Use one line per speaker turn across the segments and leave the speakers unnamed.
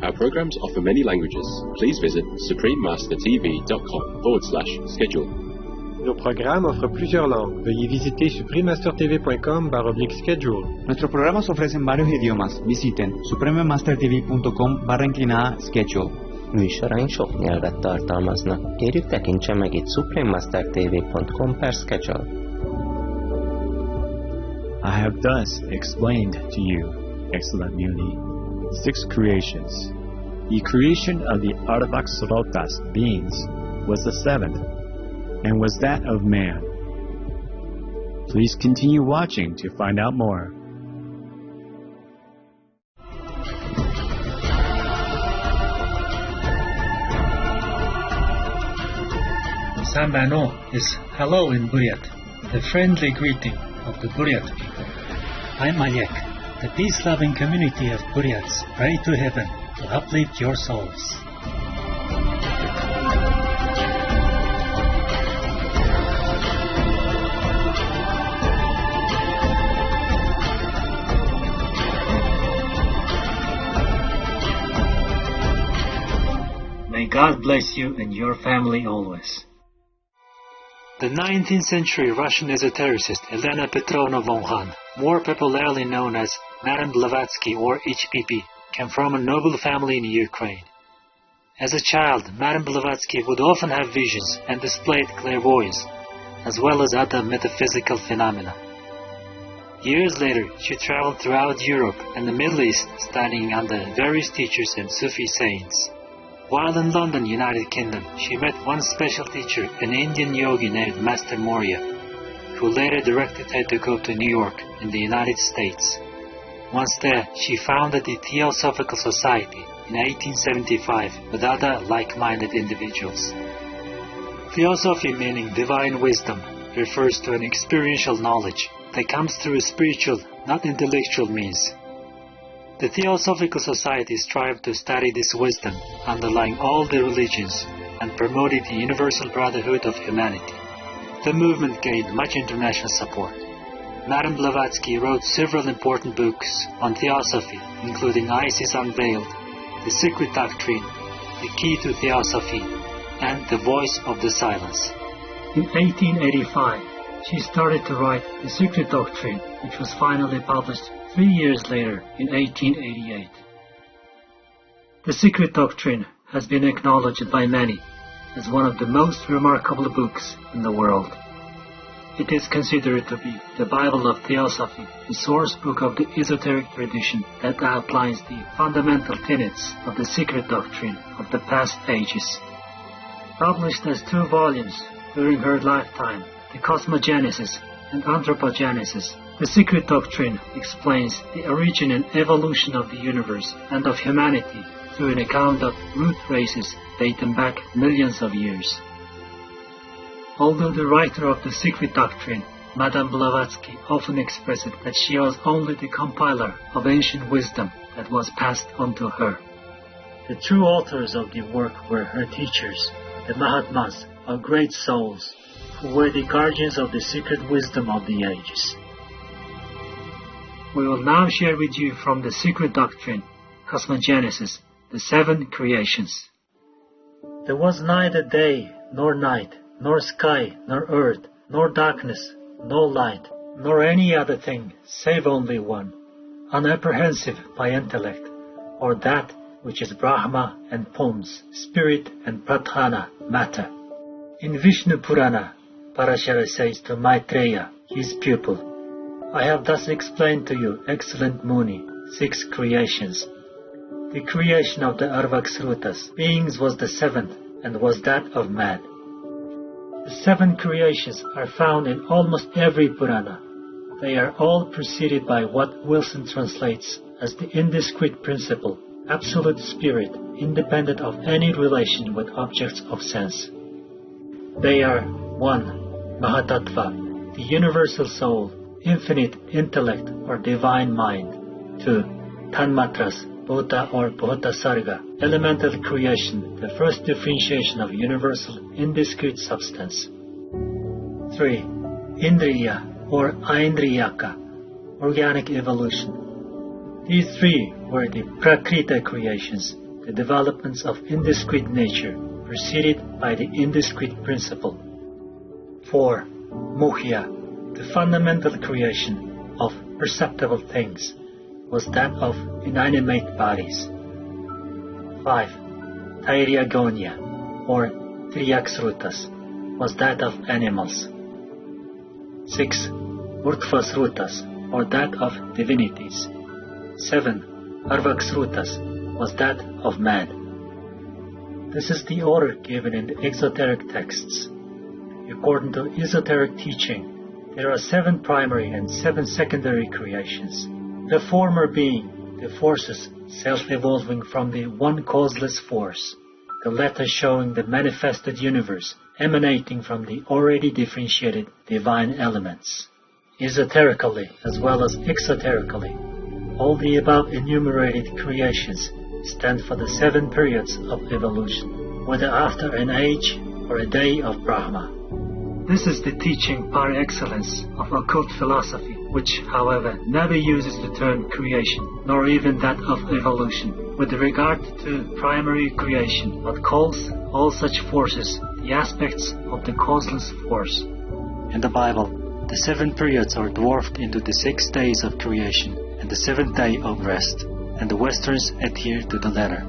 Our programs offer many languages. Please visit suprememastertv.com/schedule.
Nos programas offrent plusieurs langues. Veuillez visiter suprememastertv.com/schedule.
Nuestros programas ofrecen varios idiomas. Visiten suprememastertv.com/schedule.
Műsoraink sok nyelvet tartalmaznak. Kérjük, tekintse meg itt suprememastertv.com/schedule.
I have thus explained to you, excellent Muni, 6 creations. The creation of the Arvaksarotas beings was the 7th, and was that of man. Please continue watching to find out more.
Sambano is hello in Buryat, the friendly greeting of the Buryat people. I'm Malek. The peace-loving community of Buryats pray to heaven to uplift your souls. May God bless you and your family always. The 19th century Russian esotericist Elena Petrovna von Hahn, more popularly known as Madame Blavatsky or HPP, came from a noble family in Ukraine. As a child, Madame Blavatsky would often have visions and displayed clairvoyance, as well as other metaphysical phenomena. Years later, she traveled throughout Europe and the Middle East, studying under various teachers and Sufi saints. While in London, United Kingdom, she met one special teacher, an Indian yogi named Master Moria, who later directed her to go to New York in the United States. Once there, she founded the Theosophical Society in 1875 with other like-minded individuals. Theosophy, meaning divine wisdom, refers to an experiential knowledge that comes through spiritual, not intellectual means. The Theosophical Society strived to study this wisdom underlying all the religions and promoted the universal brotherhood of humanity. The movement gained much international support. Madame Blavatsky wrote several important books on theosophy, including Isis Unveiled, The Secret Doctrine, The Key to Theosophy, and The Voice of the Silence. In 1885, she started to write The Secret Doctrine, which was finally published 3 years later, in 1888. The Secret Doctrine has been acknowledged by many as one of the most remarkable books in the world. It is considered to be the Bible of Theosophy, the source book of the esoteric tradition that outlines the fundamental tenets of the Secret Doctrine of the past ages. Published as 2 volumes during her lifetime, The Cosmogenesis and Anthropogenesis, The Secret Doctrine explains the origin and evolution of the universe and of humanity through an account of root races dating back millions of years. Although the writer of The Secret Doctrine, Madame Blavatsky, often expressed that she was only the compiler of ancient wisdom that was passed on to her. The true authors of the work were her teachers, the Mahatmas, or great souls, who were the guardians of the secret wisdom of the ages. We will now share with you from The Secret Doctrine, Cosmogenesis, the 7 creations. There was neither day, nor night, nor sky, nor earth, nor darkness, nor light, nor any other thing, save only one, unapprehensive by intellect, or that which is Brahma and Pons, spirit, and Pradhana, matter. In Vishnu Purana, Parashara says to Maitreya, his pupil, I have thus explained to you, excellent Muni, 6 creations. The creation of the Arvaksarutas beings was the 7th, and was that of man. The 7 creations are found in almost every Purana. They are all preceded by what Wilson translates as the indiscrete principle, absolute spirit, independent of any relation with objects of sense. They are 1. Mahatattva, the universal soul, infinite intellect or divine mind. 2. Tanmatras, Bhuta or Bhuta Sarga, elemental creation, the first differentiation of universal indiscrete substance. 3. Indriya or Aindriyaka, organic evolution. These 3 were the Prakrita creations, the developments of indiscrete nature preceded by the indiscrete principle. 4. Muhya, the fundamental creation of perceptible things, was that of inanimate bodies. 5. Thairyagonia, or Triaksrutas, was that of animals. 6. Urtvasrutas, or that of divinities. 7. Arvaksrutas, was that of man. This is the order given in the exoteric texts. According to esoteric teaching, there are 7 primary and 7 secondary creations. The former being the forces self-evolving from the one causeless force, the latter showing the manifested universe emanating from the already differentiated divine elements. Esoterically as well as exoterically, all the above enumerated creations stand for the 7 periods of evolution, whether after an age or a day of Brahma. This is the teaching par excellence of occult philosophy, which, however, never uses the term creation, nor even that of evolution, with regard to primary creation, but calls all such forces the aspects of the causeless force. In the Bible, the 7 periods are dwarfed into the 6 days of creation and the 7th day of rest, and the Westerns adhere to the latter.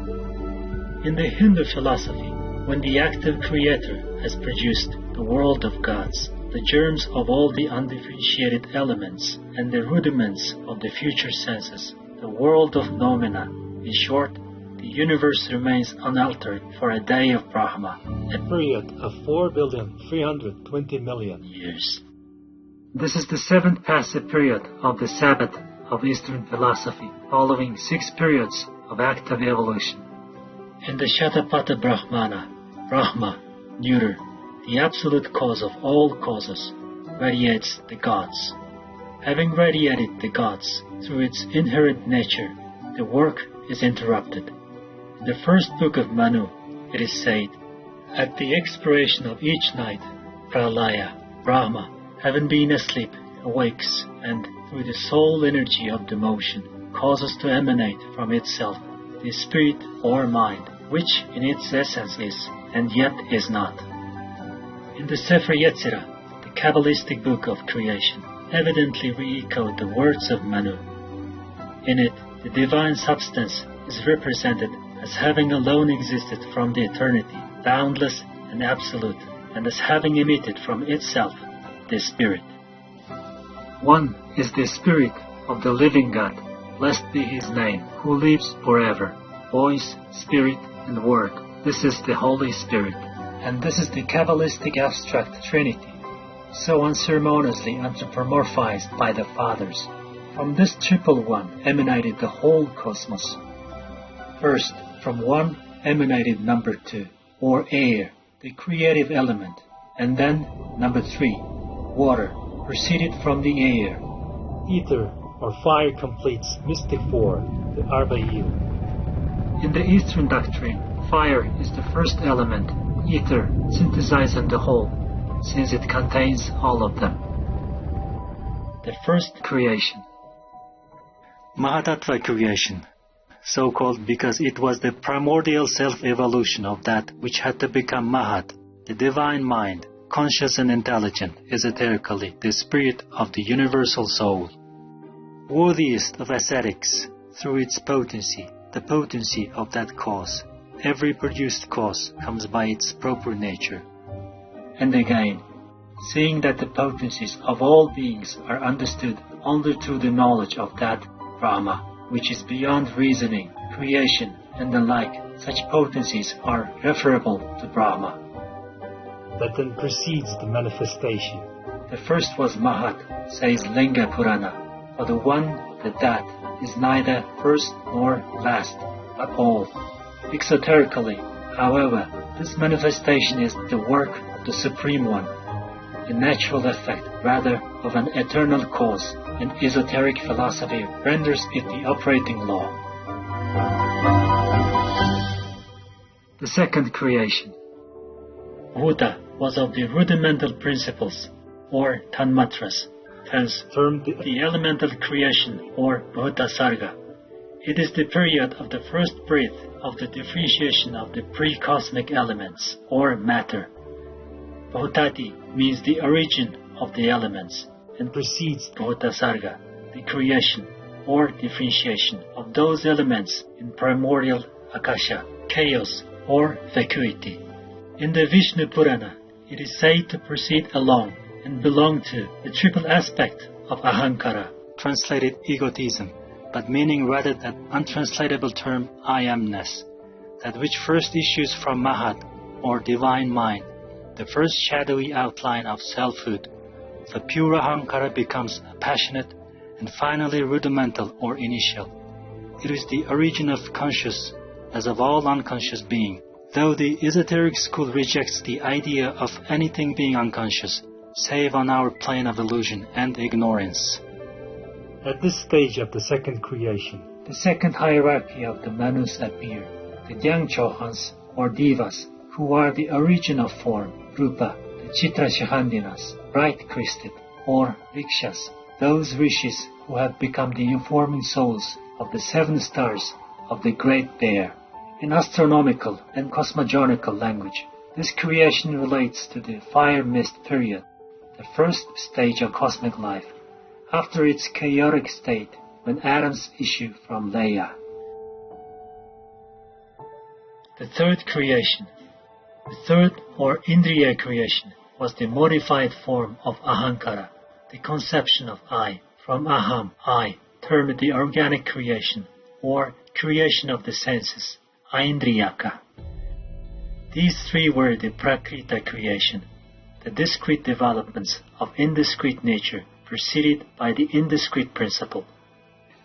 In the Hindu philosophy, when the active creator has produced the world of gods, the germs of all the undifferentiated elements, and the rudiments of the future senses, the world of noumena, in short, the universe remains unaltered for a day of Brahma, a period of 4,320,000,000 years. This is the 7th passive period of the Sabbath of Eastern philosophy, following 6 periods of active evolution. In the Shatapatha Brahmana, Brahma, neuter, the absolute cause of all causes, radiates the gods. Having radiated the gods through its inherent nature, the work is interrupted. In the first book of Manu, it is said, at the expiration of each night, Pralaya, Brahma, having been asleep, awakes, and through the soul energy of the motion, causes to emanate from itself the spirit or mind, which in its essence is, and yet is not. In the Sefer Yetzirah, the Kabbalistic book of creation, evidently re-echoed the words of Manu. In it, the divine substance is represented as having alone existed from the eternity, boundless and absolute, and as having emitted from itself the Spirit. One is the Spirit of the living God, blessed be His name, who lives forever, voice, spirit, and word. This is the Holy Spirit. And this is the Kabbalistic abstract Trinity, so unceremoniously anthropomorphized by the Fathers. From this triple one emanated the whole cosmos. First, from one emanated number 2, or air, the creative element, and then number 3, water, proceeded from the air. Ether, or fire, completes mystic 4, the Arba'il. In the Eastern doctrine, fire is the first element, ether synthesizing the whole, since it contains all of them. The first creation. Mahatattva creation, so called because it was the primordial self-evolution of that which had to become Mahat, the divine mind, conscious and intelligent, esoterically, the spirit of the universal soul. Worthiest of ascetics, through its potency, the potency of that cause. Every produced cause comes by its proper nature. And again, seeing that the potencies of all beings are understood only through the knowledge of that Brahma, which is beyond reasoning, creation, and the like, such potencies are referable to Brahma. That then precedes the manifestation. The first was Mahat, says Linga Purana, for the one, that is neither first nor last, but all. Exoterically, however, this manifestation is the work of the Supreme One, a natural effect rather of an eternal cause, and esoteric philosophy renders it the operating law. The second creation. Bhuta was of the rudimental principles, or tanmatras, hence termed the elemental creation, or Bhuta Sarga. It is the period of the first breath of the differentiation of the pre-cosmic elements, or matter. Bhutati means the origin of the elements, and precedes Bhutasarga, the creation, or differentiation of those elements in primordial Akasha, chaos, or vacuity. In the Vishnu Purana, it is said to proceed along and belong to the triple aspect of Ahankara, translated egotism, but meaning rather that untranslatable term I amness, that which first issues from Mahat, or divine mind, the first shadowy outline of selfhood. The pure Ahankara becomes passionate and finally rudimental or initial. It is the origin of conscious as of all unconscious being, though the esoteric school rejects the idea of anything being unconscious, save on our plane of illusion and ignorance. At this stage of the second creation, the second hierarchy of the Manus appear, the Gyangchohans or Devas, who are the origin of form, Rupa, the Chitrashahandinas, bright-crested, or Rikshas, those rishis who have become the informing souls of the 7 stars of the Great Bear. In astronomical and cosmogonical language, this creation relates to the fire mist period, the first stage of cosmic life, after its chaotic state when atoms issue from Leia. The third creation. The third or Indriya creation was the modified form of Ahankara, the conception of I, from Aham, I, termed the organic creation, or creation of the senses, Aindriyaka. These 3 were the Prakrita creation, the discrete developments of indiscrete nature preceded by the indiscrete principle.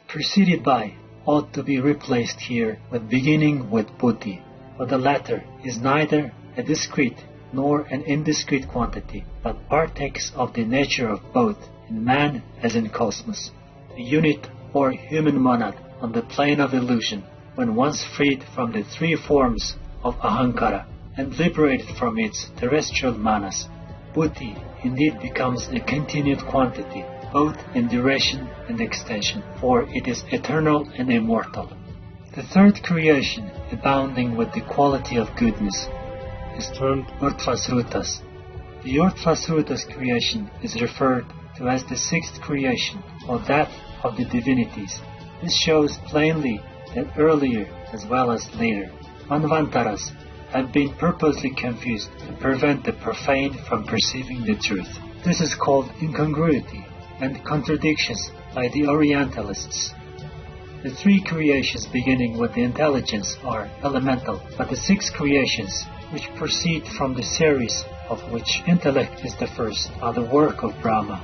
Preceded by ought to be replaced here with beginning with Buddhi, for the latter is neither a discrete nor an indiscrete quantity, but partakes of the nature of both in man as in cosmos, a unit or human monad on the plane of illusion, when once freed from the 3 forms of Ahankara and liberated from its terrestrial manas. Buddhi indeed becomes a continued quantity, both in duration and extension, for it is eternal and immortal. The third creation, abounding with the quality of goodness, is termed Urtvasrutas. The Urtvasrutas creation is referred to as the 6th creation, or that of the divinities. This shows plainly that earlier as well as later Manvantaras have been purposely confused to prevent the profane from perceiving the truth. This is called incongruity and contradictions by the Orientalists. The 3 creations beginning with the intelligence are elemental, but the 6 creations, which proceed from the series of which intellect is the first, are the work of Brahma.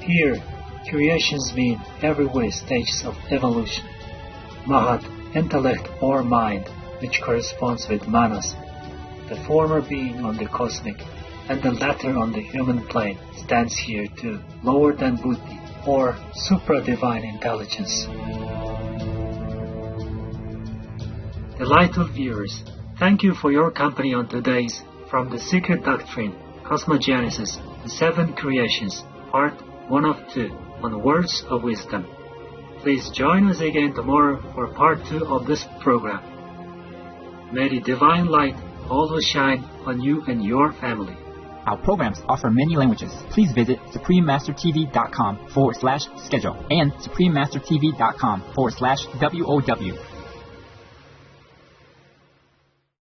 Here, creations mean every way stages of evolution. Mahat, intellect or mind, which corresponds with manas, the former being on the cosmic and the latter on the human plane, stands here too, lower than Buddhi, or supra-divine intelligence. Delightful viewers, thank you for your company on today's From the Secret Doctrine, Cosmogenesis, the 7 Creations, Part 1 of 2, on Words of Wisdom. Please join us again tomorrow for Part 2 of this program. May the divine light always shine on you and your family.
Our programs offer many languages. Please visit SupremeMasterTV.com/schedule and SupremeMasterTV.com/WOW.